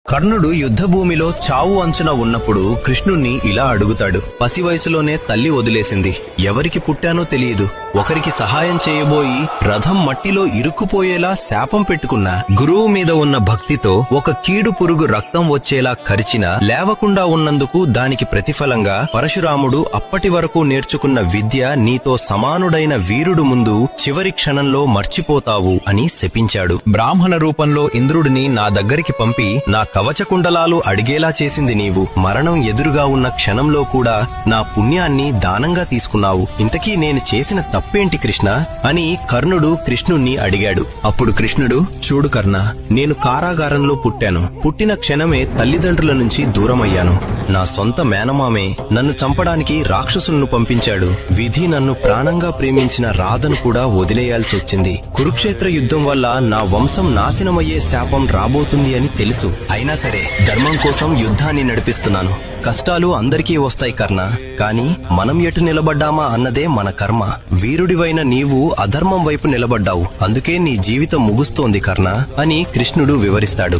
కర్ణుడు యుద్ధభూమిలో చావు అంచున ఉన్నప్పుడు కృష్ణుణ్ణి ఇలా అడుగుతాడు. పసి వయసులోనే తల్లి వదిలేసింది. ఎవరికి పుట్టానో తెలియదు. ఒకరికి సహాయం చేయబోయి రథం మట్టిలో ఇరుక్కుపోయేలా శాపం పెట్టుకున్నా. గురువు మీద ఉన్న భక్తితో ఒక కీడు పురుగు రక్తం వచ్చేలా కరిచినా లేవకుండా ఉన్నందుకు దానికి ప్రతిఫలంగా పరశురాముడు అప్పటి వరకు నేర్చుకున్న విద్య నీతో సమానుడైన వీరుడు ముందు చివరి క్షణంలో మర్చిపోతావు అని శపించాడు. బ్రాహ్మణ రూపంలో ఇంద్రుడిని నా దగ్గరికి పంపి నా కవచకుండలాలు అడిగేలా చేసింది నీవు. మరణం ఎదురుగా ఉన్న క్షణంలో కూడా నా పుణ్యాన్ని దానంగా తీసుకున్నావు. ఇంతకీ నేను చేసిన తప్పేంటి కృష్ణ అని కర్ణుడు కృష్ణుణ్ణి అడిగాడు. అప్పుడు కృష్ణుడు, చూడు కర్ణ, నేను కారాగారంలో పుట్టాను. పుట్టిన క్షణమే తల్లిదండ్రుల నుంచి దూరమయ్యాను. నా సొంత మేనమామే నన్ను చంపడానికి రాక్షసులను పంపించాడు. విధి నన్ను ప్రాణంగా ప్రేమించిన రాధను కూడా వదిలేయాల్సి వచ్చింది. కురుక్షేత్ర యుద్ధం వల్ల నా వంశం నాశనమయ్యే శాపం రాబోతుంది అని తెలుసు. అయినా సరే ధర్మం కోసం యుద్ధాన్ని నడిపిస్తున్నాను. కష్టాలు అందరికీ వస్తాయి కర్ణ, కాని మనం ఎటు నిలబడ్డామా అన్నదే మన కర్మ. వీరుడివైన నీవు అధర్మం వైపు నిలబడ్డావు. అందుకే నీ జీవితం ముగుస్తోంది కర్ణ అని కృష్ణుడు వివరిస్తాడు.